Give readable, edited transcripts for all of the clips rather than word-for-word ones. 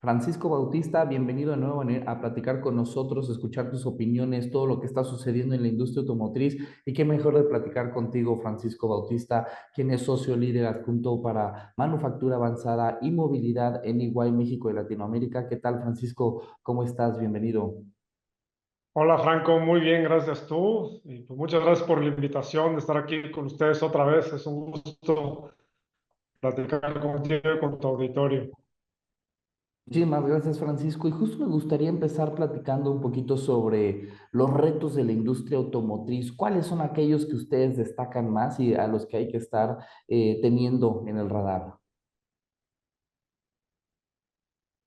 Francisco Bautista, bienvenido de nuevo a platicar con nosotros, escuchar tus opiniones, todo lo que está sucediendo en la industria automotriz. Y qué mejor de platicar contigo, Francisco Bautista, quien es socio líder adjunto para manufactura avanzada y movilidad en EY México y Latinoamérica. ¿Qué tal, Francisco? ¿Cómo estás? Bienvenido. Hola Franco, muy bien, gracias tú. Y pues muchas gracias por la invitación de estar aquí con ustedes otra vez. Es un gusto platicar contigo y con tu auditorio. Muchísimas gracias, Francisco. Y justo me gustaría empezar platicando un poquito sobre los retos de la industria automotriz. ¿Cuáles son aquellos que ustedes destacan más y a los que hay que estar teniendo en el radar?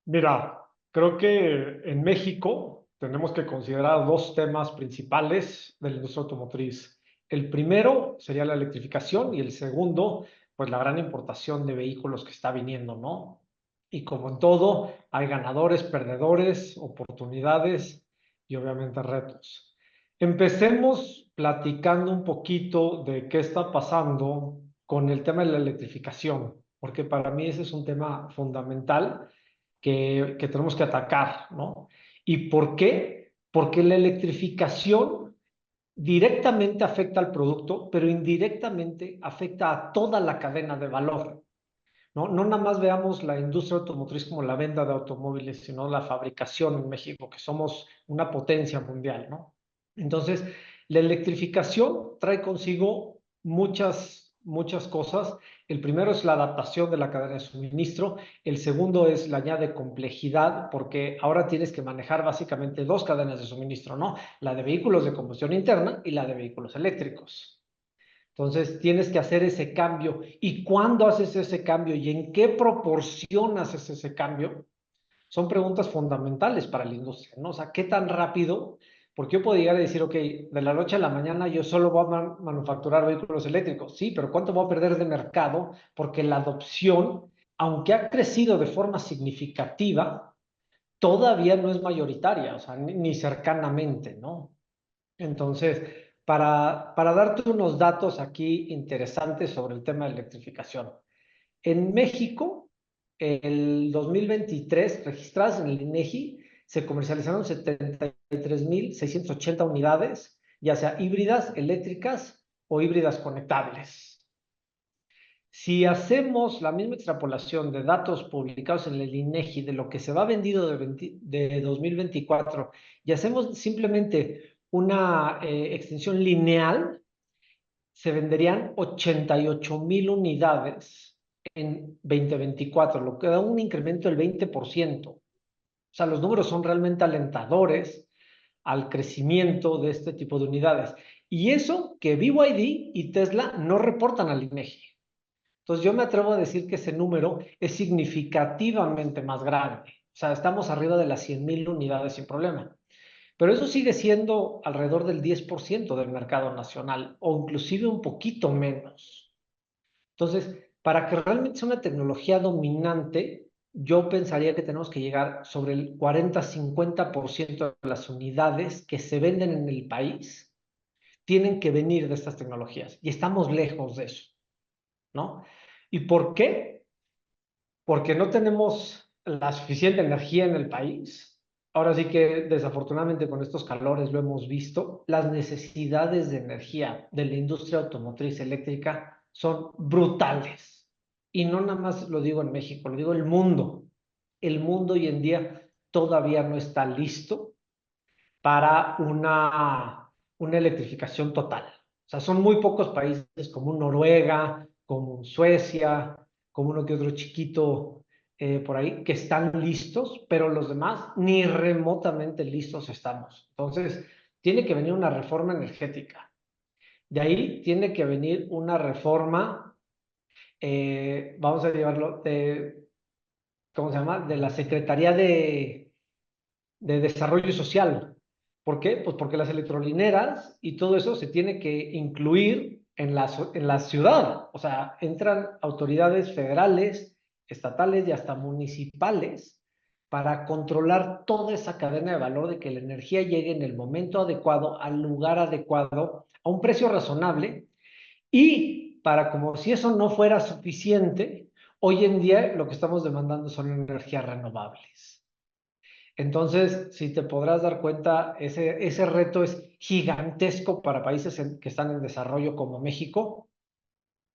Mira, creo que en México tenemos que considerar dos temas principales de la industria automotriz. El primero sería la electrificación y el segundo, pues la gran importación de vehículos que está viniendo, ¿no? Y como en todo, hay ganadores, perdedores, oportunidades y obviamente retos. Empecemos platicando un poquito de qué está pasando con el tema de la electrificación, porque para mí ese es un tema fundamental que tenemos que atacar, ¿no? ¿Y por qué? Porque la electrificación directamente afecta al producto, pero indirectamente afecta a toda la cadena de valor, ¿no? No nada más veamos la industria automotriz como la venta de automóviles, sino la fabricación en México, que somos una potencia mundial, ¿no? Entonces, la electrificación trae consigo muchas cosas. El primero es la adaptación de la cadena de suministro. El segundo es la añade complejidad, porque ahora tienes que manejar básicamente dos cadenas de suministro, ¿no? La de vehículos de combustión interna y la de vehículos eléctricos. Entonces, tienes que hacer ese cambio. ¿Y cuándo haces ese cambio? ¿Y en qué proporción haces ese cambio? Son preguntas fundamentales para la industria, ¿no? O sea, ¿qué tan rápido? Porque yo puedo llegar a decir, ok, de la noche a la mañana yo solo voy a manufacturar vehículos eléctricos. Sí, pero ¿cuánto voy a perder de mercado? Porque la adopción, aunque ha crecido de forma significativa, todavía no es mayoritaria, o sea, ni cercanamente, ¿no? Entonces, para darte unos datos aquí interesantes sobre el tema de electrificación. En México, el 2023, registradas en el INEGI, se comercializaron 73,680 unidades, ya sea híbridas, eléctricas o híbridas conectables. Si hacemos la misma extrapolación de datos publicados en el INEGI de lo que se va vendido de 2024 y hacemos simplemente una extensión lineal, se venderían 88,000 unidades en 2024, lo que da un incremento del 20%. O sea, los números son realmente alentadores al crecimiento de este tipo de unidades. Y eso que BYD y Tesla no reportan al INEGI. Entonces yo me atrevo a decir que ese número es significativamente más grande. O sea, estamos arriba de las 100,000 unidades sin problema. Pero eso sigue siendo alrededor del 10% del mercado nacional o inclusive un poquito menos. Entonces, para que realmente sea una tecnología dominante, yo pensaría que tenemos que llegar sobre el 40-50% de las unidades que se venden en el país tienen que venir de estas tecnologías. Y estamos lejos de eso, ¿no? ¿Y por qué? Porque no tenemos la suficiente energía en el país. Ahora sí que desafortunadamente con estos calores lo hemos visto, las necesidades de energía de la industria automotriz eléctrica son brutales. Y no nada más lo digo en México, lo digo en el mundo. El mundo hoy en día todavía no está listo para una electrificación total. O sea, son muy pocos países como Noruega, como Suecia, como uno que otro chiquito por ahí, que están listos, pero los demás ni remotamente listos estamos. Entonces, tiene que venir una reforma energética. De ahí tiene que venir una reforma, vamos a llevarlo, ¿cómo se llama? De la Secretaría de Desarrollo Social. ¿Por qué? Pues porque las electrolineras y todo eso se tiene que incluir en la ciudad. O sea, entran autoridades federales, estatales y hasta municipales para controlar toda esa cadena de valor de que la energía llegue en el momento adecuado, al lugar adecuado, a un precio razonable y para como si eso no fuera suficiente, Hoy en día lo que estamos demandando son energías renovables. Entonces, si te podrás dar cuenta, ese reto es gigantesco para países que están en desarrollo como México,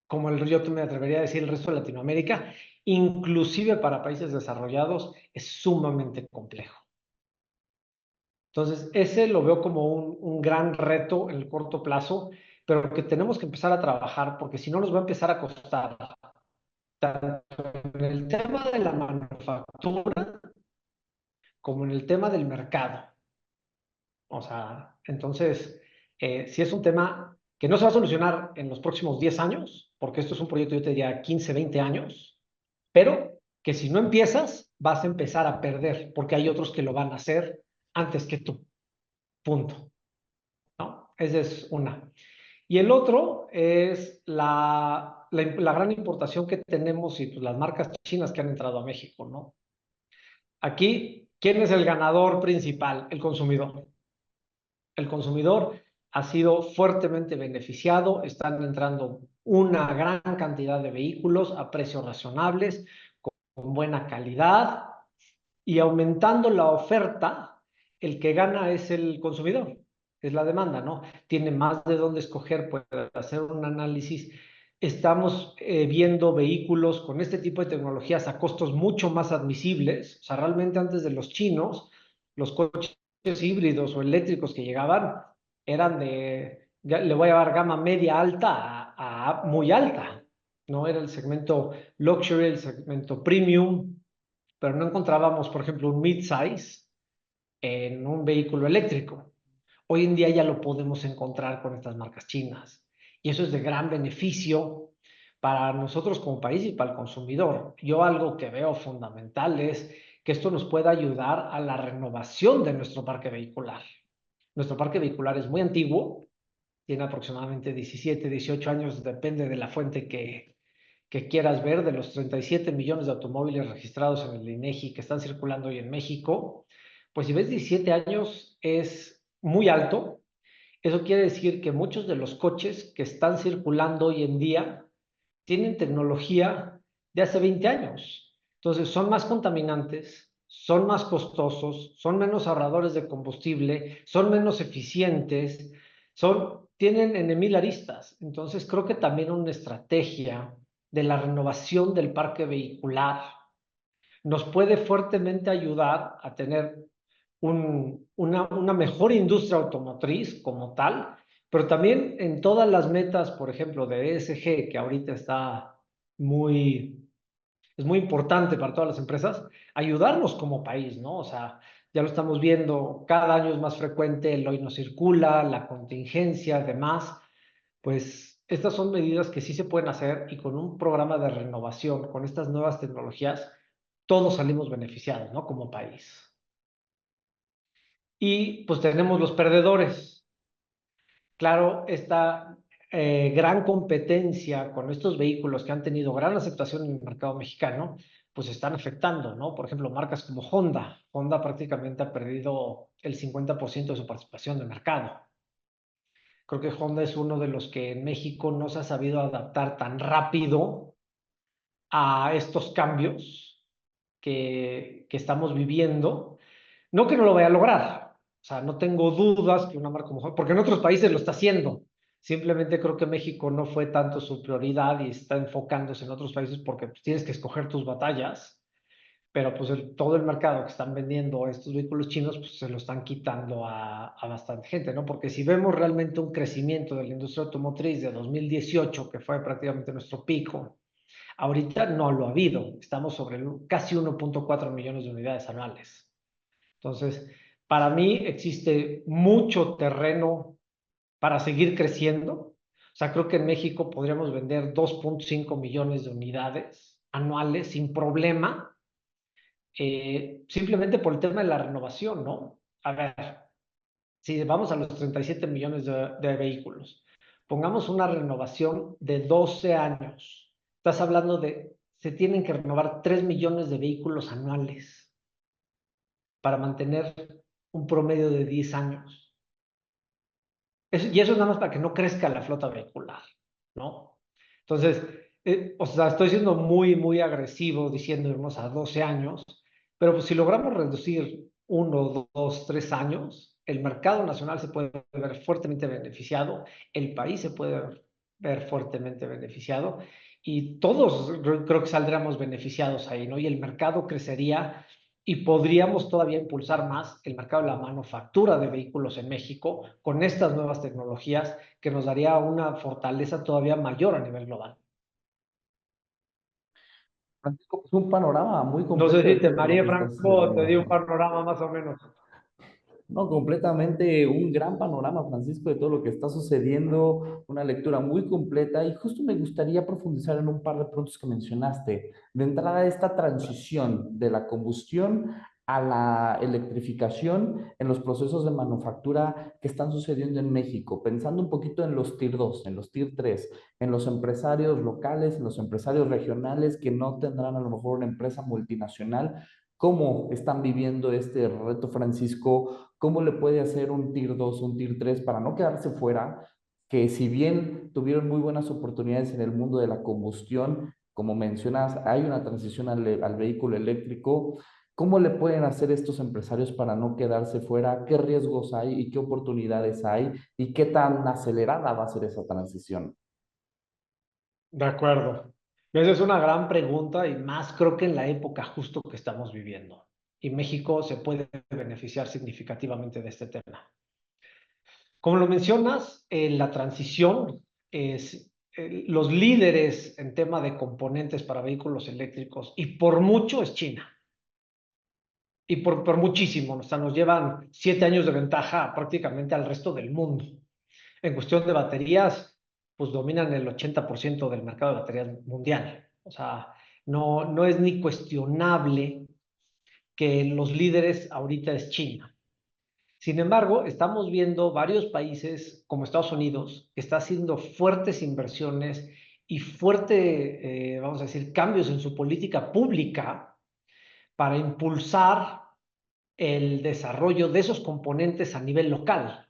como yo me atrevería a decir el resto de Latinoamérica, inclusive para países desarrollados, es sumamente complejo. Entonces, ese lo veo como un gran reto en el corto plazo, pero que tenemos que empezar a trabajar, porque si no nos va a empezar a costar, tanto en el tema de la manufactura como en el tema del mercado. O sea, entonces, si es un tema que no se va a solucionar en los próximos 10 años, porque esto es un proyecto, yo te diría, 15, 20 años, pero que si no empiezas, vas a empezar a perder, porque hay otros que lo van a hacer antes que tú. Punto. ¿No? Esa es una. Y el otro es la gran importación que tenemos y pues, las marcas chinas que han entrado a México, ¿no? Aquí, ¿quién es el ganador principal? El consumidor. El consumidor ha sido fuertemente beneficiado, están entrando una gran cantidad de vehículos a precios razonables, con buena calidad, y aumentando la oferta, el que gana es el consumidor, es la demanda, ¿no? Tiene más de dónde escoger, puede hacer un análisis. Estamos viendo vehículos con este tipo de tecnologías a costos mucho más admisibles. O sea, realmente antes de los chinos, los coches híbridos o eléctricos que llegaban eran le voy a dar gama media alta a muy alta, ¿no? Era el segmento luxury, el segmento premium, pero no encontrábamos, por ejemplo, un mid-size en un vehículo eléctrico. Hoy en día ya lo podemos encontrar con estas marcas chinas y eso es de gran beneficio para nosotros como país y para el consumidor. Yo algo que veo fundamental es que esto nos pueda ayudar a la renovación de nuestro parque vehicular. Nuestro parque vehicular es muy antiguo, tiene aproximadamente 17, 18 años, depende de la fuente que quieras ver. De los 37 millones de automóviles registrados en el INEGI que están circulando hoy en México, pues si ves 17 años es muy alto. Eso quiere decir que muchos de los coches que están circulando hoy en día tienen tecnología de hace 20 años. Entonces son más contaminantes, son más costosos, son menos ahorradores de combustible, son menos eficientes, tienen en mil aristas. Entonces creo que también una estrategia de la renovación del parque vehicular nos puede fuertemente ayudar a tener una mejor industria automotriz como tal, pero también en todas las metas, por ejemplo, de ESG, que ahorita es muy importante para todas las empresas, ayudarnos como país, ¿no? O sea, ya lo estamos viendo, cada año es más frecuente el hoy no circula, la contingencia, demás, pues estas son medidas que sí se pueden hacer y con un programa de renovación, con estas nuevas tecnologías, todos salimos beneficiados, ¿no? Como país. Y pues tenemos los perdedores. Claro, esta gran competencia con estos vehículos que han tenido gran aceptación en el mercado mexicano, pues están afectando, ¿no? Por ejemplo, marcas como Honda. Honda prácticamente ha perdido el 50% de su participación de mercado. Creo que Honda es uno de los que en México no se ha sabido adaptar tan rápido a estos cambios que estamos viviendo. No que no lo vaya a lograr, o sea, no tengo dudas que una marca como Honda, porque en otros países lo está haciendo. Simplemente creo que México no fue tanto su prioridad y está enfocándose en otros países porque pues, tienes que escoger tus batallas, pero pues todo el mercado que están vendiendo estos vehículos chinos, pues se lo están quitando a bastante gente, ¿no? Porque si vemos realmente un crecimiento de la industria automotriz de 2018, que fue prácticamente nuestro pico, ahorita no lo ha habido. Estamos sobre casi 1.4 millones de unidades anuales. Entonces, para mí existe mucho terreno para seguir creciendo. O sea, creo que en México podríamos vender 2.5 millones de unidades anuales sin problema, simplemente por el tema de la renovación, ¿no? A ver, si vamos a los 37 millones de vehículos, pongamos una renovación de 12 años. Estás hablando se tienen que renovar 3 millones de vehículos anuales para mantener un promedio de 10 años. Y eso es nada más para que no crezca la flota vehicular, ¿no? Entonces, o sea, estoy siendo muy, muy agresivo diciendo irnos a 12 años, pero pues si logramos reducir 1, 2, 3 años, el mercado nacional se puede ver fuertemente beneficiado, el país se puede ver fuertemente beneficiado y todos creo que saldríamos beneficiados ahí, ¿no? Y el mercado crecería y podríamos todavía impulsar más el mercado de la manufactura de vehículos en México con estas nuevas tecnologías que nos daría una fortaleza todavía mayor a nivel global. Francisco, es un panorama muy No sé completo si de te todo lo mareé, que está Franco, o te sucediendo. di un panorama más o menos. No, completamente un gran panorama, Francisco, de todo lo que está sucediendo, una lectura muy completa y justo me gustaría profundizar en un par de puntos que mencionaste. De entrada, esta transición de la combustión a la electrificación en los procesos de manufactura que están sucediendo en México, pensando un poquito en los Tier 2, en los Tier 3, en los empresarios locales, en los empresarios regionales que no tendrán a lo mejor una empresa multinacional. ¿Cómo están viviendo este reto, Francisco? ¿Cómo le puede hacer un Tier 2, un Tier 3 para no quedarse fuera? Que si bien tuvieron muy buenas oportunidades en el mundo de la combustión, como mencionas, hay una transición al vehículo eléctrico. ¿Cómo le pueden hacer estos empresarios para no quedarse fuera? ¿Qué riesgos hay y qué oportunidades hay? ¿Y qué tan acelerada va a ser esa transición? De acuerdo. Esa es una gran pregunta y más creo que en la época justo que estamos viviendo. Y México se puede beneficiar significativamente de este tema. Como lo mencionas, la transición es los líderes en tema de componentes para vehículos eléctricos y por mucho es China. Y por muchísimo, o sea, nos llevan 7 años de ventaja prácticamente al resto del mundo. En cuestión de baterías, pues dominan el 80% del mercado de baterías mundial. O sea, no es ni cuestionable que los líderes ahorita es China. Sin embargo, estamos viendo varios países como Estados Unidos que está haciendo fuertes inversiones y fuerte, vamos a decir, cambios en su política pública para impulsar el desarrollo de esos componentes a nivel local.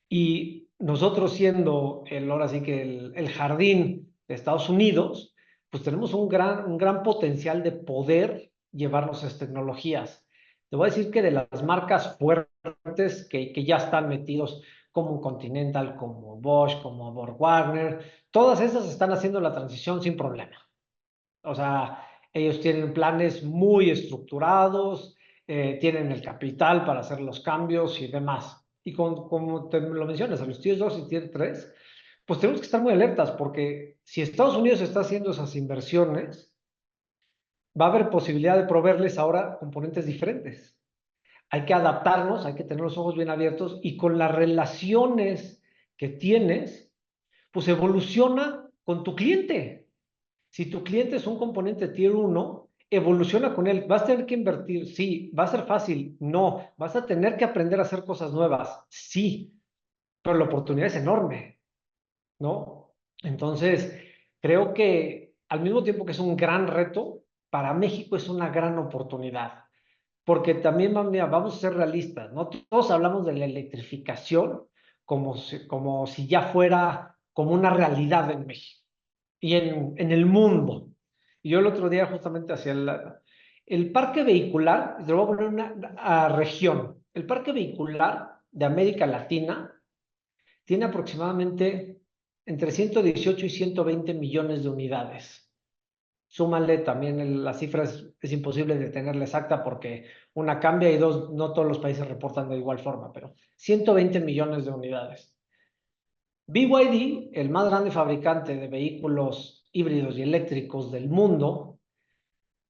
Y nosotros siendo ahora sí que el jardín de Estados Unidos, pues tenemos un gran potencial de poder llevarnos esas tecnologías. Te voy a decir que de las marcas fuertes que ya están metidos, como Continental, como Bosch, como BorgWarner, todas esas están haciendo la transición sin problema. O sea, ellos tienen planes muy estructurados, tienen el capital para hacer los cambios y demás. Y como te lo mencionas, a los tier 2 y tier 3, pues tenemos que estar muy alertas porque si Estados Unidos está haciendo esas inversiones, va a haber posibilidad de proveerles ahora componentes diferentes. Hay que adaptarnos, hay que tener los ojos bien abiertos y con las relaciones que tienes, pues evoluciona con tu cliente. Si tu cliente es un componente tier 1, evoluciona con él. ¿Vas a tener que invertir? Sí. ¿Va a ser fácil? No. ¿Vas a tener que aprender a hacer cosas nuevas? Sí. Pero la oportunidad es enorme, ¿no? Entonces, creo que al mismo tiempo que es un gran reto, para México es una gran oportunidad. Porque también, mira, vamos a ser realistas, ¿no? Todos hablamos de la electrificación como si ya fuera como una realidad en México y en el mundo. Y yo el otro día justamente hacía el parque vehicular, te lo voy a poner una región. El parque vehicular de América Latina tiene aproximadamente entre 118 y 120 millones de unidades. Súmale también las cifras, es imposible de tenerla exacta porque una cambia y dos, no todos los países reportan de igual forma, pero 120 millones de unidades. BYD, el más grande fabricante de vehículos híbridos y eléctricos del mundo,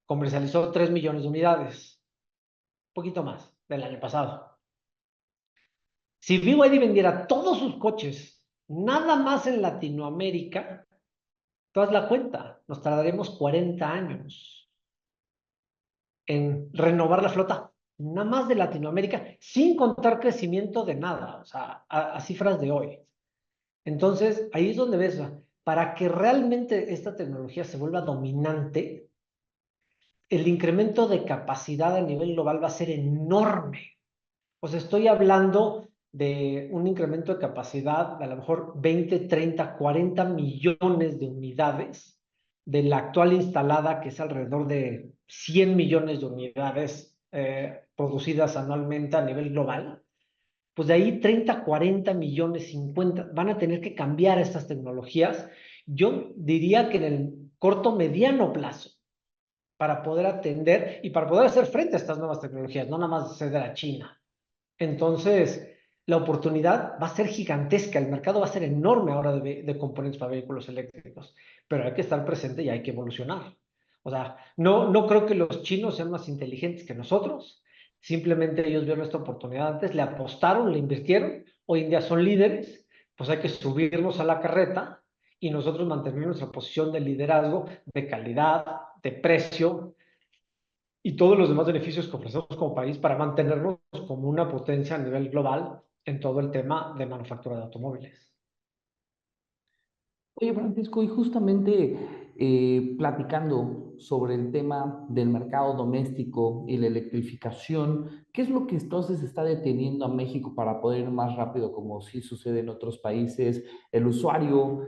comercializó 3 millones de unidades, un poquito más del año pasado. Si BYD vendiera todos sus coches, nada más en Latinoamérica, tú haz la cuenta, nos tardaremos 40 años en renovar la flota, nada más de Latinoamérica, sin contar crecimiento de nada, o sea, a cifras de hoy. Entonces, ahí es donde ves, para que realmente esta tecnología se vuelva dominante, el incremento de capacidad a nivel global va a ser enorme. O sea, estoy hablando de un incremento de capacidad de a lo mejor 20, 30, 40 millones de unidades de la actual instalada, que es alrededor de 100 millones de unidades producidas anualmente a nivel global. Pues de ahí 30, 40 millones, 50, van a tener que cambiar estas tecnologías. Yo diría que en el corto, mediano plazo, para poder atender y para poder hacer frente a estas nuevas tecnologías, no nada más ceder a China. Entonces, la oportunidad va a ser gigantesca, el mercado va a ser enorme ahora de componentes para vehículos eléctricos, pero hay que estar presente y hay que evolucionar. O sea, no creo que los chinos sean más inteligentes que nosotros, simplemente ellos vieron esta oportunidad antes, le apostaron, le invirtieron, hoy en día son líderes, pues hay que subirnos a la carreta y nosotros mantener nuestra posición de liderazgo, de calidad, de precio, y todos los demás beneficios que ofrecemos como país para mantenernos como una potencia a nivel global en todo el tema de manufactura de automóviles. Oye, Francisco, y justamente platicando sobre el tema del mercado doméstico y la electrificación, ¿qué es lo que entonces está deteniendo a México para poder ir más rápido, como sí sucede en otros países? El usuario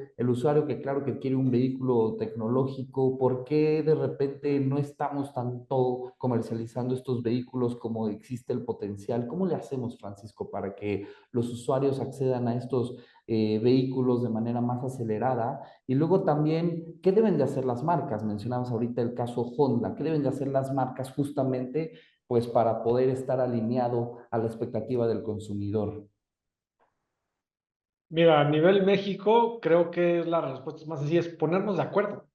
que claro que quiere un vehículo tecnológico, ¿por qué de repente no estamos tanto comercializando estos vehículos como existe el potencial? ¿Cómo le hacemos, Francisco, para que los usuarios accedan a estos vehículos de manera más acelerada? Y luego también, ¿qué deben de hacer las marcas? Mencionamos ahorita el caso Honda. ¿Qué deben de hacer las marcas justamente pues para poder estar alineado a la expectativa del consumidor? Mira, a nivel México, creo que la respuesta más sencilla es ponernos de acuerdo.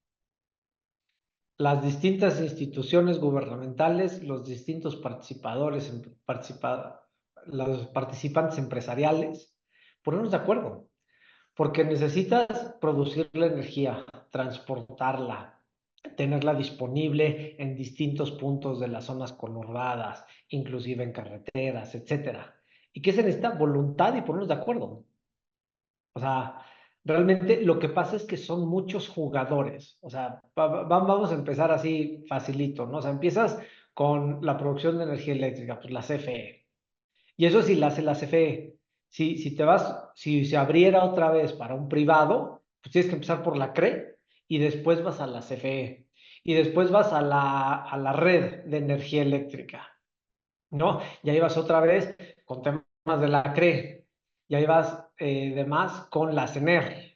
Las distintas instituciones gubernamentales, los distintos los participantes empresariales, ponernos de acuerdo. Porque necesitas producir la energía, transportarla, tenerla disponible en distintos puntos de las zonas conurbadas, inclusive en carreteras, etcétera. ¿Y qué se necesita? Voluntad y ponernos de acuerdo. O sea, realmente lo que pasa es que son muchos jugadores. O sea, vamos a empezar así facilito, ¿no? O sea, empiezas con la producción de energía eléctrica, pues la CFE. Y eso sí la hace la CFE. Si se abriera otra vez para un privado, pues tienes que empezar por la CRE y después vas a la CFE. Y después vas a la red de energía eléctrica, ¿no? Y ahí vas otra vez con temas de la CRE. Y ahí vas demás con la CENER.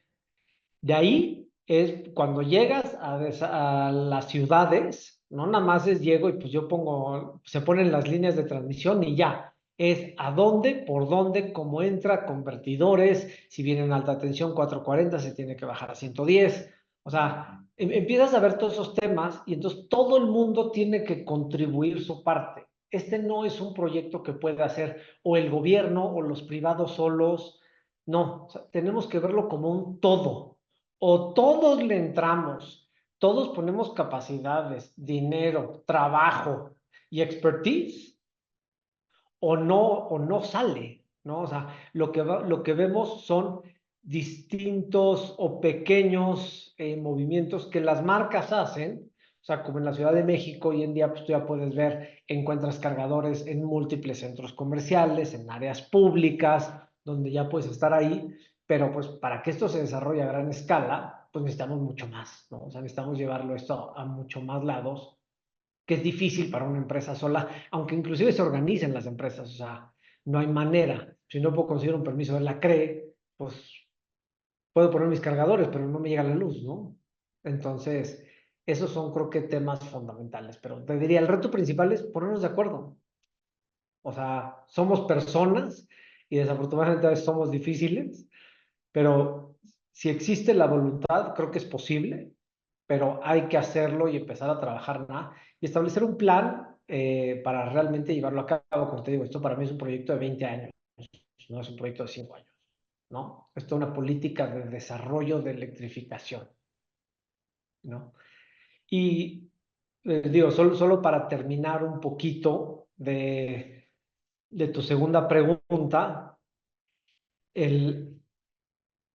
De ahí es cuando llegas a las ciudades, no nada más es llego y pues yo pongo, se ponen las líneas de transmisión y ya. Es a dónde, por dónde, cómo entra, convertidores, si viene en alta tensión 440 se tiene que bajar a 110. O sea, empiezas a ver todos esos temas y entonces todo el mundo tiene que contribuir su parte. Este no es un proyecto que pueda hacer o el gobierno o los privados solos. No, o sea, tenemos que verlo como un todo. O todos le entramos, todos ponemos capacidades, dinero, trabajo y expertise, o no sale, ¿no? O sea, lo que vemos son distintos o pequeños movimientos que las marcas hacen. O sea, como en la Ciudad de México hoy en día, pues tú ya puedes ver, encuentras cargadores en múltiples centros comerciales, en áreas públicas, donde ya puedes estar ahí, pero pues para que esto se desarrolle a gran escala, pues necesitamos mucho más, ¿no? O sea, necesitamos llevarlo esto a mucho más lados, que es difícil para una empresa sola, aunque inclusive se organicen las empresas, o sea, no hay manera. Si no puedo conseguir un permiso de la CRE, pues puedo poner mis cargadores, pero no me llega la luz, ¿no? Entonces, esos son creo que temas fundamentales, pero te diría, el reto principal es ponernos de acuerdo. O sea, somos personas y desafortunadamente a veces somos difíciles, pero si existe la voluntad, creo que es posible, pero hay que hacerlo y empezar a trabajar ¿no? Y establecer un plan para realmente llevarlo a cabo. Como te digo, esto para mí es un proyecto de 20 años, no es un proyecto de 5 años, ¿no? Esto es una política de desarrollo de electrificación, ¿no? Y digo, solo para terminar un poquito de tu segunda pregunta, el,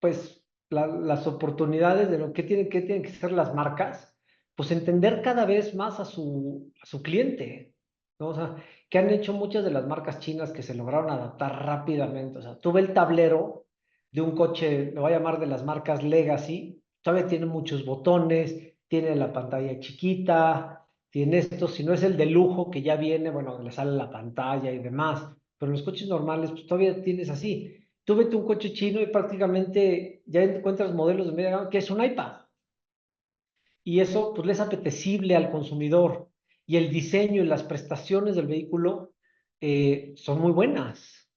pues las oportunidades de lo que tienen que ser las marcas, pues entender cada vez más a su cliente, ¿no? O sea, que han hecho muchas de las marcas chinas que se lograron adaptar rápidamente. O sea, tuve el tablero de un coche, lo voy a llamar de las marcas Legacy, todavía tiene muchos botones, tiene la pantalla chiquita, tiene esto, si no es el de lujo que ya viene, bueno, le sale la pantalla y demás, pero los coches normales, pues todavía tienes así. Tú vete un coche chino y prácticamente ya encuentras modelos de media gama que es un iPad. Y eso pues le es apetecible al consumidor. Y el diseño y las prestaciones del vehículo son muy buenas,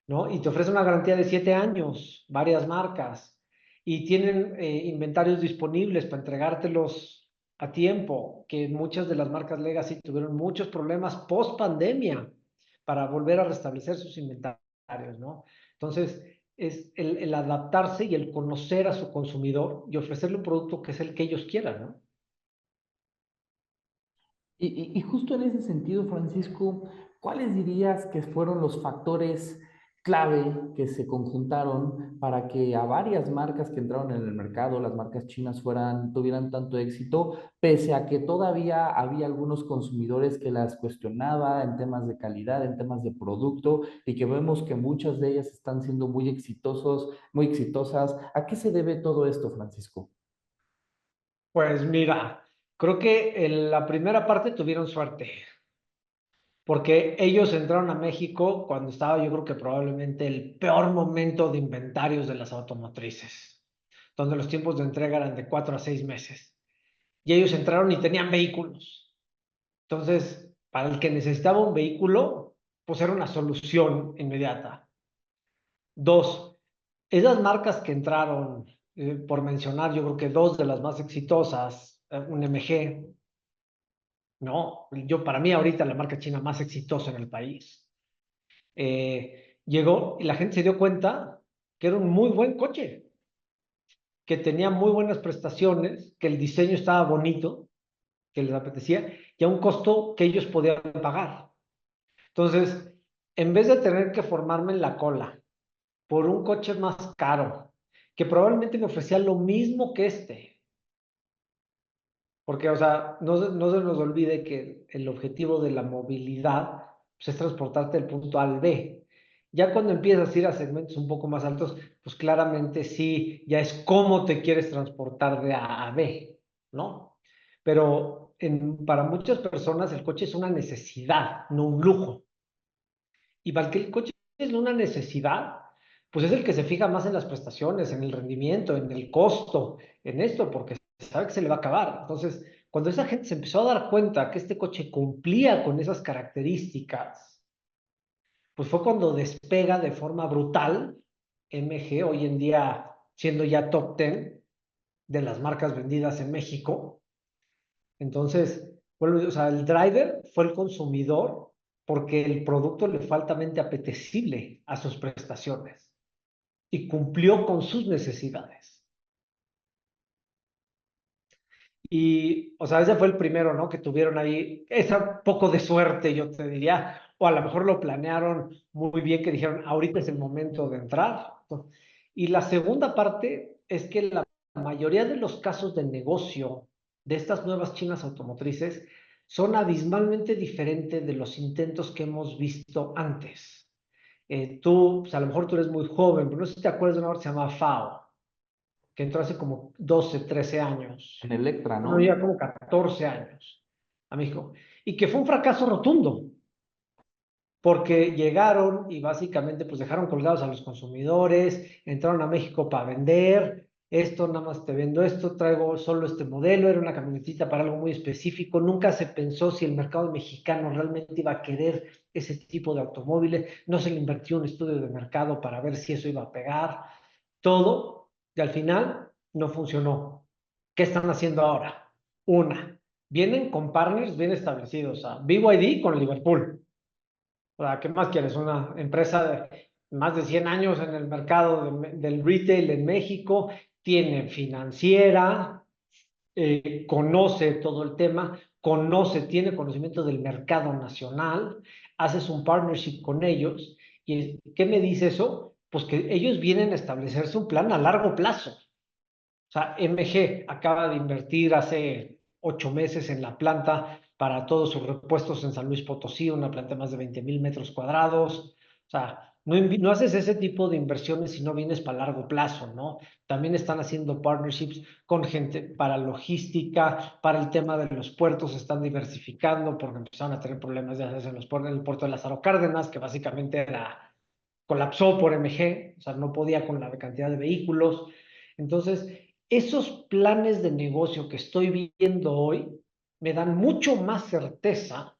¿no? Y te ofrece una garantía de 7 años, varias marcas, y tienen inventarios disponibles para entregártelos a tiempo, que muchas de las marcas Legacy tuvieron muchos problemas post pandemia para volver a restablecer sus inventarios, ¿no? Entonces, es el adaptarse y el conocer a su consumidor y ofrecerle un producto que es el que ellos quieran, ¿no? Y justo en ese sentido, Francisco, ¿cuáles dirías que fueron los factores clave que se conjuntaron para que a varias marcas que entraron en el mercado, las marcas chinas, tuvieran tanto éxito, pese a que todavía había algunos consumidores que las cuestionaba en temas de calidad, en temas de producto, y que vemos que muchas de ellas están siendo muy exitosas? ¿A qué se debe todo esto, Francisco? Pues mira, creo que en la primera parte tuvieron suerte, porque ellos entraron a México cuando estaba, yo creo que probablemente el peor momento de inventarios de las automotrices, donde los tiempos de entrega eran de 4 a 6 meses. Y ellos entraron y tenían vehículos. Entonces, para el que necesitaba un vehículo, pues era una solución inmediata. Dos, esas marcas que entraron, por mencionar, yo creo que dos de las más exitosas, un MG, ¿no? Yo, para mí, ahorita la marca china más exitosa en el país. Llegó y la gente se dio cuenta que era un muy buen coche, que tenía muy buenas prestaciones, que el diseño estaba bonito, que les apetecía, y a un costo que ellos podían pagar. Entonces, en vez de tener que formarme en la cola por un coche más caro, que probablemente me ofrecía lo mismo que este, porque, o sea, no se nos olvide que el objetivo de la movilidad pues, es transportarte del punto A al B. Ya cuando empiezas a ir a segmentos un poco más altos, pues claramente sí, ya es cómo te quieres transportar de A a B, ¿no? Pero para muchas personas el coche es una necesidad, no un lujo. Y para que el coche es una necesidad, pues es el que se fija más en las prestaciones, en el rendimiento, en el costo, en esto, porque sabe que se le va a acabar. Entonces, cuando esa gente se empezó a dar cuenta que este coche cumplía con esas características, pues fue cuando despega de forma brutal MG, hoy en día siendo ya top 10 de las marcas vendidas en México. Entonces, bueno, o sea, el driver fue el consumidor porque el producto le fue altamente apetecible a sus prestaciones y cumplió con sus necesidades. Y, o sea, ese fue el primero, ¿no? Que tuvieron ahí esa poco de suerte, yo te diría, o a lo mejor lo planearon muy bien, que dijeron, ahorita es el momento de entrar. Y la segunda parte es que la mayoría de los casos de negocio de estas nuevas chinas automotrices son abismalmente diferentes de los intentos que hemos visto antes. Tú, pues a lo mejor tú eres muy joven, pero no sé si te acuerdas de una marca que se llama FAO, que entró hace como 12, 13 En años, Electra, no, ya ¿no? como 14 años a México, y que fue un fracaso rotundo, porque llegaron y básicamente pues dejaron colgados a los consumidores, entraron a México para vender, esto nada más te vendo esto, traigo solo este modelo, era una camionetita para algo muy específico, nunca se pensó si el mercado mexicano realmente iba a querer ese tipo de automóviles, no se le invirtió un estudio de mercado para ver si eso iba a pegar, todo, y al final no funcionó. ¿Qué están haciendo ahora? Una, vienen con partners bien establecidos, BYD con Liverpool. O sea, ¿qué más quieres? Una empresa de más de 100 años en el mercado del retail en México, tiene financiera, conoce todo el tema, tiene conocimiento del mercado nacional, haces un partnership con ellos. ¿Y qué me dice eso? Pues que ellos vienen a establecerse un plan a largo plazo. O sea, MG acaba de invertir hace 8 meses en la planta para todos sus repuestos en San Luis Potosí, una planta de más de 20,000 metros cuadrados. O sea, no haces ese tipo de inversiones si no vienes para largo plazo, ¿no? También están haciendo partnerships con gente para logística, para el tema de los puertos, están diversificando porque empezaron a tener problemas ya en los puertos, en el puerto de Lázaro Cárdenas, que básicamente colapsó por MG, o sea, no podía con la cantidad de vehículos. Entonces, esos planes de negocio que estoy viendo hoy me dan mucho más certeza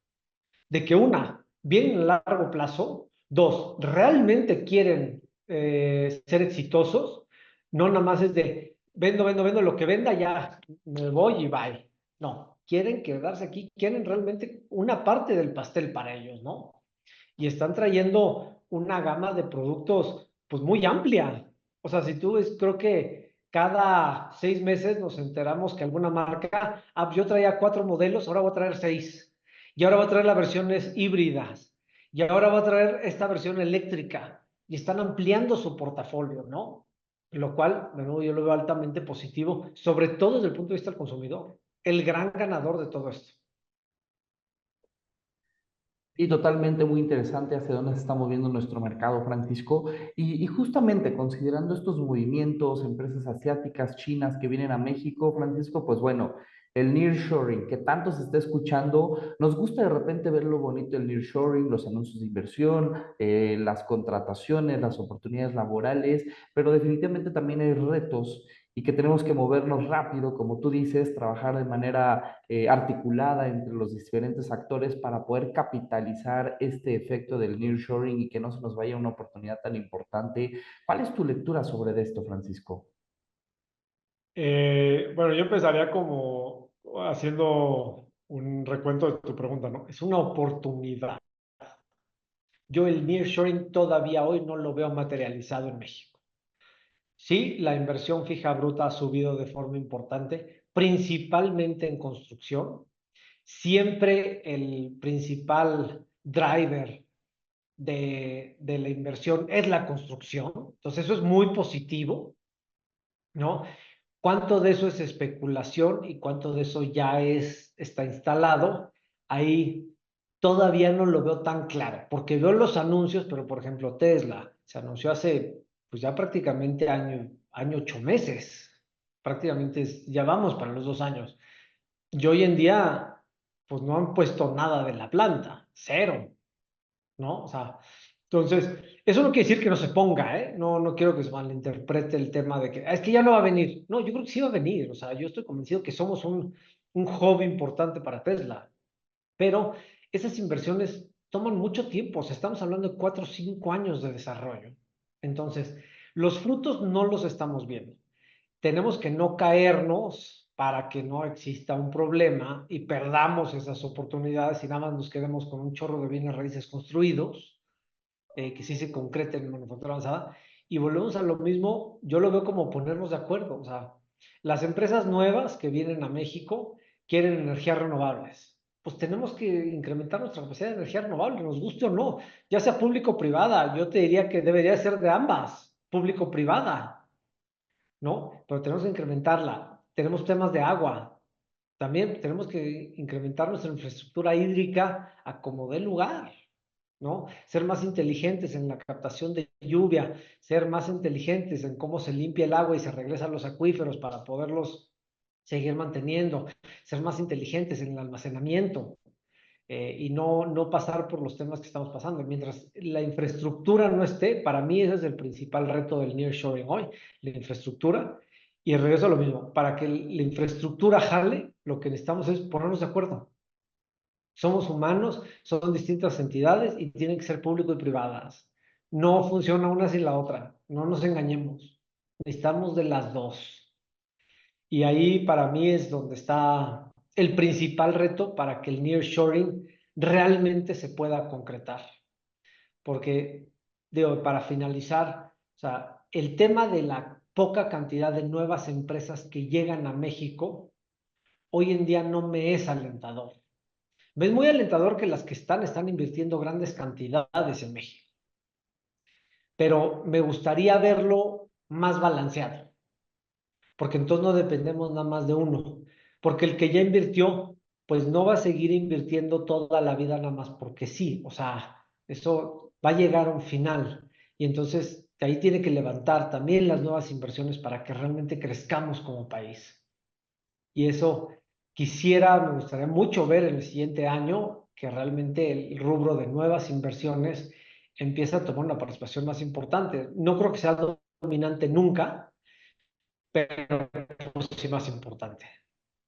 de que una, vienen a largo plazo, dos, realmente quieren ser exitosos, no nada más es de vendo, lo que venda ya me voy y bye. No, quieren quedarse aquí, quieren realmente una parte del pastel para ellos, ¿no? Y están trayendo una gama de productos pues muy amplia. O sea, si tú ves, creo que cada 6 meses nos enteramos que alguna marca, yo traía 4 modelos, ahora voy a traer 6. Y ahora va a traer las versiones híbridas. Y ahora va a traer esta versión eléctrica. Y están ampliando su portafolio, ¿no? Lo cual, de nuevo, yo lo veo altamente positivo, sobre todo desde el punto de vista del consumidor. El gran ganador de todo esto. Y totalmente muy interesante hacia dónde se está moviendo nuestro mercado, Francisco. Y justamente considerando estos movimientos, empresas asiáticas, chinas que vienen a México, Francisco, pues bueno, el nearshoring, que tanto se está escuchando, nos gusta de repente ver lo bonito del nearshoring, los anuncios de inversión, las contrataciones, las oportunidades laborales, pero definitivamente también hay retos y que tenemos que movernos rápido, como tú dices, trabajar de manera articulada entre los diferentes actores para poder capitalizar este efecto del nearshoring y que no se nos vaya una oportunidad tan importante. ¿Cuál es tu lectura sobre esto, Francisco? Bueno, yo empezaría como haciendo un recuento de tu pregunta, ¿no? Es una oportunidad. Yo el nearshoring todavía hoy no lo veo materializado en México. Sí, la inversión fija bruta ha subido de forma importante, principalmente en construcción. Siempre el principal driver de la inversión es la construcción. Entonces, eso es muy positivo, ¿no? ¿Cuánto de eso es especulación y cuánto de eso ya está instalado? Ahí todavía no lo veo tan claro, porque veo los anuncios, pero por ejemplo Tesla se anunció hace pues ya prácticamente año 8 meses, prácticamente ya vamos para los 2 años. Y hoy en día pues no han puesto nada de la planta, cero. ¿No? O sea, entonces, eso no quiere decir que no se ponga, ¿eh? No quiero que se malinterprete el tema de que es que ya no va a venir. No, yo creo que sí va a venir. O sea, yo estoy convencido que somos un hobby importante para Tesla, pero esas inversiones toman mucho tiempo. O sea, estamos hablando de 4 o 5 años de desarrollo. Entonces, los frutos no los estamos viendo. Tenemos que no caernos para que no exista un problema y perdamos esas oportunidades y nada más nos quedemos con un chorro de bienes raíces construidos, que sí se concreten en manufactura avanzada. Y volvemos a lo mismo, yo lo veo como ponernos de acuerdo. O sea, las empresas nuevas que vienen a México quieren energías renovables. Pues tenemos que incrementar nuestra capacidad de energía renovable, nos guste o no, ya sea público o privada. Yo te diría que debería ser de ambas, público-privada, ¿no? Pero tenemos que incrementarla. Tenemos temas de agua. También tenemos que incrementar nuestra infraestructura hídrica a como dé lugar, ¿no? Ser más inteligentes en la captación de lluvia, ser más inteligentes en cómo se limpia el agua y se regresa a los acuíferos para poderlos seguir manteniendo, ser más inteligentes en el almacenamiento, y no pasar por los temas que estamos pasando. Mientras la infraestructura no esté, para mí ese es el principal reto del nearshoring hoy, la infraestructura. Y regreso a lo mismo, para que la infraestructura jale, lo que necesitamos es ponernos de acuerdo. Somos humanos, son distintas entidades y tienen que ser público y privadas. No funciona una sin la otra, no nos engañemos. Necesitamos de las dos. Y ahí para mí es donde está el principal reto para que el nearshoring realmente se pueda concretar. Porque, digo, para finalizar, o sea, el tema de la poca cantidad de nuevas empresas que llegan a México, hoy en día no me es alentador. Me es muy alentador que las que están invirtiendo grandes cantidades en México, pero me gustaría verlo más balanceado, porque entonces no dependemos nada más de uno, porque el que ya invirtió pues no va a seguir invirtiendo toda la vida nada más porque sí. O sea, eso va a llegar a un final. Y entonces de ahí tiene que levantar también las nuevas inversiones para que realmente crezcamos como país. Y eso me gustaría mucho ver en el siguiente año que realmente el rubro de nuevas inversiones empieza a tomar una participación más importante. No creo que sea dominante nunca, pero sí más importante,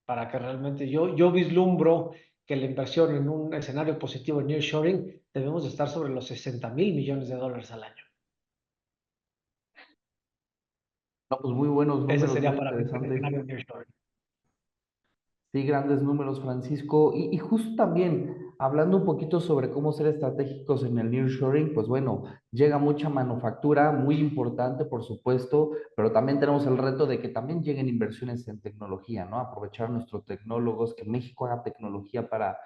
para que realmente yo vislumbro que la inversión en un escenario positivo en nearshoring debemos de estar sobre los 60,000 millones de dólares al año. No, pues muy buenos Ese números, sería muy para mí el interesantes. escenario nearshoring. Sí, grandes números, Francisco. Y justo también, hablando un poquito sobre cómo ser estratégicos en el nearshoring, pues bueno, llega mucha manufactura, muy importante, por supuesto, pero también tenemos el reto de que también lleguen inversiones en tecnología, ¿no? Aprovechar nuestros tecnólogos, que México haga tecnología para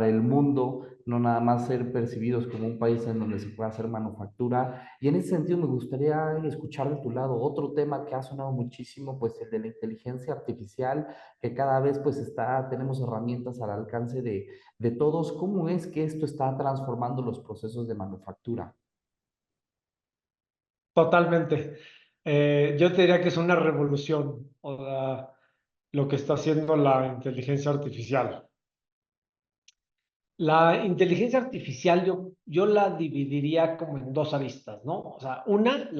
el mundo, no nada más ser percibidos como un país en donde se pueda hacer manufactura. Y en ese sentido me gustaría escuchar de tu lado otro tema que ha sonado muchísimo, pues el de la inteligencia artificial, que cada vez pues tenemos herramientas al alcance de todos. ¿Cómo es que esto está transformando los procesos de manufactura? Totalmente. Yo te diría que es una revolución, o sea, lo que está haciendo la inteligencia artificial. La inteligencia artificial yo la dividiría como en dos aristas, ¿no? O sea, una,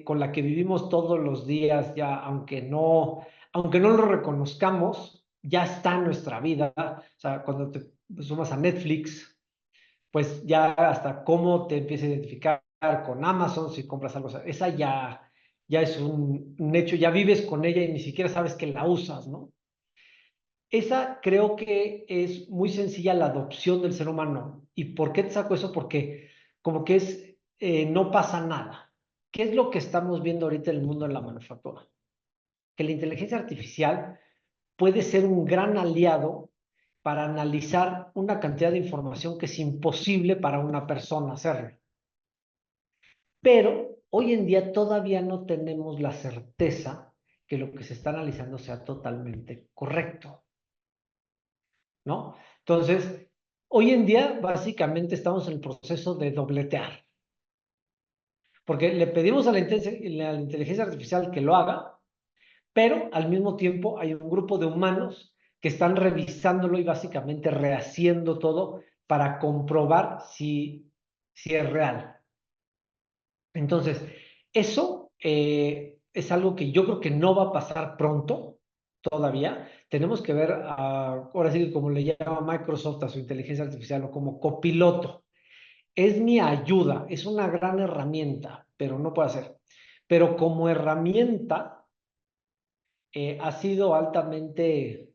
con la que vivimos todos los días, ya, aunque no lo reconozcamos, ya está en nuestra vida. O sea, cuando te sumas a Netflix, pues ya hasta cómo te empieza a identificar con Amazon si compras algo. O sea, esa ya es un hecho, ya vives con ella y ni siquiera sabes que la usas, ¿no? Esa creo que es muy sencilla la adopción del ser humano. ¿Y por qué te saco eso? Porque como que no pasa nada. ¿Qué es lo que estamos viendo ahorita en el mundo de la manufactura? Que la inteligencia artificial puede ser un gran aliado para analizar una cantidad de información que es imposible para una persona hacerlo. Pero hoy en día todavía no tenemos la certeza que lo que se está analizando sea totalmente correcto, ¿no? Entonces, hoy en día básicamente estamos en el proceso de dobletear, porque le pedimos a la inteligencia artificial que lo haga, pero al mismo tiempo hay un grupo de humanos que están revisándolo y básicamente rehaciendo todo para comprobar si es real. Entonces, eso es algo que yo creo que no va a pasar pronto todavía. Tenemos que ver, ahora sí que como le llama Microsoft a su inteligencia artificial o como copiloto. Es mi ayuda, es una gran herramienta, pero no puede ser. Pero como herramienta ha sido altamente,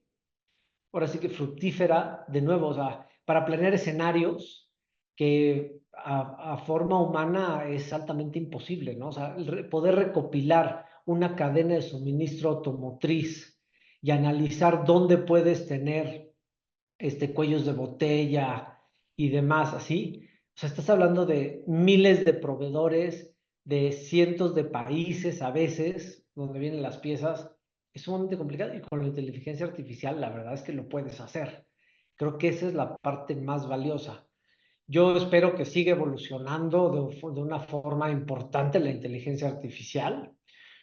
ahora sí que fructífera, de nuevo, o sea, para planear escenarios que a forma humana es altamente imposible, ¿no? O sea, poder recopilar una cadena de suministro automotriz y analizar dónde puedes tener cuellos de botella y demás, así. O sea, estás hablando de miles de proveedores, de cientos de países a veces, donde vienen las piezas. Es sumamente complicado y con la inteligencia artificial la verdad es que lo puedes hacer. Creo que esa es la parte más valiosa. Yo espero que siga evolucionando de una forma importante la inteligencia artificial.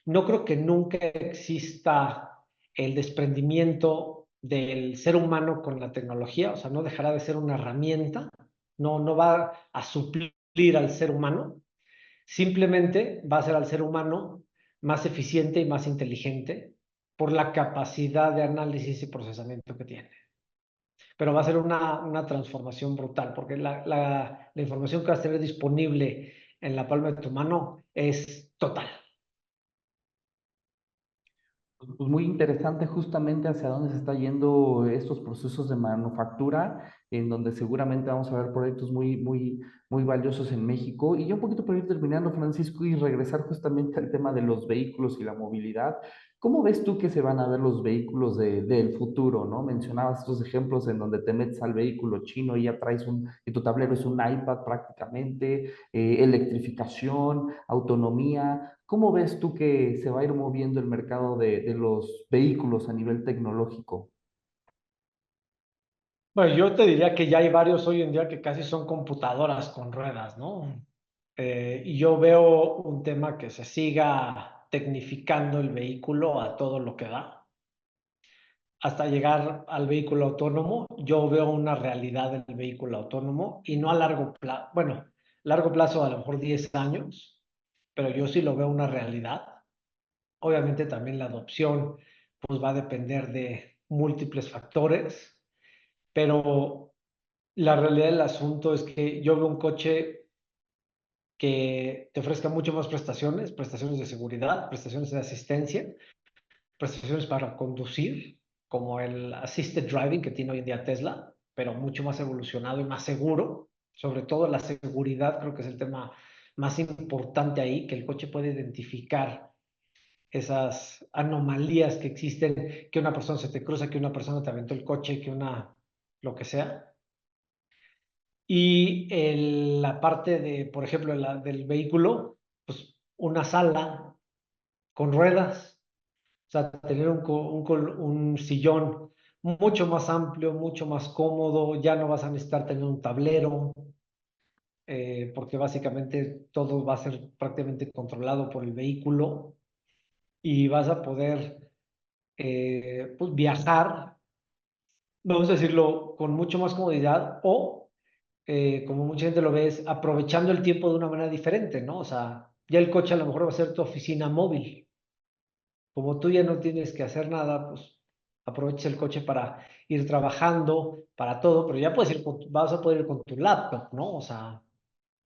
No creo que nunca exista el desprendimiento del ser humano con la tecnología, o sea, no dejará de ser una herramienta, no va a suplir al ser humano, simplemente va a ser al ser humano más eficiente y más inteligente por la capacidad de análisis y procesamiento que tiene. Pero va a ser una transformación brutal, porque la información que vas a tener disponible en la palma de tu mano es total. Pues muy interesante justamente hacia dónde se está yendo estos procesos de manufactura, en donde seguramente vamos a ver proyectos muy valiosos en México. Y yo un poquito para ir terminando, Francisco, y regresar justamente al tema de los vehículos y la movilidad. ¿Cómo ves tú que se van a ver los vehículos del futuro, ¿no? Mencionabas estos ejemplos en donde te metes al vehículo chino y ya y tu tablero es un iPad prácticamente, electrificación, autonomía. ¿Cómo ves tú que se va a ir moviendo el mercado de los vehículos a nivel tecnológico? Bueno, yo te diría que ya hay varios hoy en día que casi son computadoras con ruedas, ¿no? Y yo veo un tema que se siga tecnificando el vehículo a todo lo que da, hasta llegar al vehículo autónomo. Yo veo una realidad del vehículo autónomo y no a largo plazo, bueno, largo plazo a lo mejor 10 años, pero yo sí lo veo una realidad. Obviamente también la adopción pues va a depender de múltiples factores, pero la realidad del asunto es que yo veo un coche que te ofrezca mucho más prestaciones, prestaciones de seguridad, prestaciones de asistencia, prestaciones para conducir, como el assisted driving que tiene hoy en día Tesla, pero mucho más evolucionado y más seguro. Sobre todo la seguridad creo que es el tema más importante ahí, que el coche puede identificar esas anomalías que existen, que una persona se te cruza, que una persona te aventó el coche, que una, lo que sea. Y la parte de, por ejemplo, del vehículo, pues una sala con ruedas, o sea, tener un sillón mucho más amplio, mucho más cómodo, ya no vas a necesitar tener un tablero, porque básicamente todo va a ser prácticamente controlado por el vehículo y vas a poder pues viajar, vamos a decirlo, con mucho más comodidad o, como mucha gente lo ve, es aprovechando el tiempo de una manera diferente, ¿no? O sea, ya el coche a lo mejor va a ser tu oficina móvil. Como tú ya no tienes que hacer nada, pues aprovecha el coche para ir trabajando, para todo, pero ya puedes ir vas a poder ir con tu laptop, ¿no? O sea,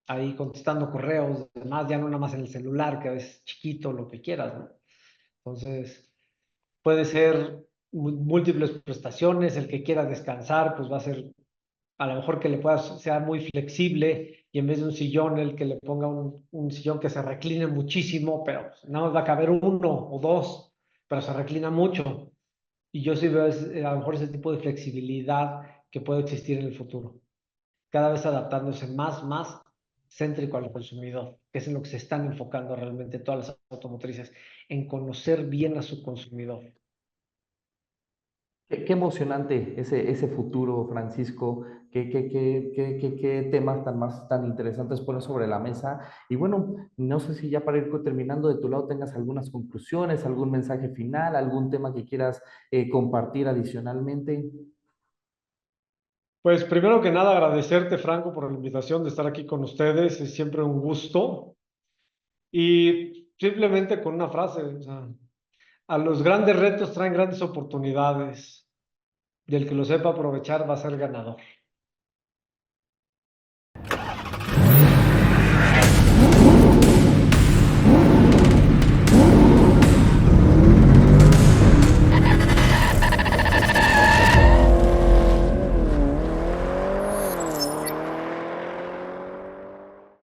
ahí contestando correos, demás, ya no nada más en el celular, que es chiquito, lo que quieras, ¿no? Entonces, puede ser múltiples prestaciones, el que quiera descansar, pues va a ser a lo mejor que le puedas, sea muy flexible y en vez de un sillón, el que le ponga un sillón que se recline muchísimo, pero pues, nada más va a caber uno o dos, pero se reclina mucho. Y yo sí veo a lo mejor ese tipo de flexibilidad que puede existir en el futuro, cada vez adaptándose más céntrico al consumidor, que es en lo que se están enfocando realmente todas las automotrices, en conocer bien a su consumidor. Qué emocionante ese futuro, Francisco. Qué temas tan interesantes pones sobre la mesa. Y bueno, no sé si ya para ir terminando de tu lado tengas algunas conclusiones, algún mensaje final, algún tema que quieras compartir adicionalmente. Pues primero que nada agradecerte, Franco, por la invitación de estar aquí con ustedes. Es siempre un gusto. Y simplemente con una frase, o sea, a los grandes retos traen grandes oportunidades y el que lo sepa aprovechar va a ser ganador.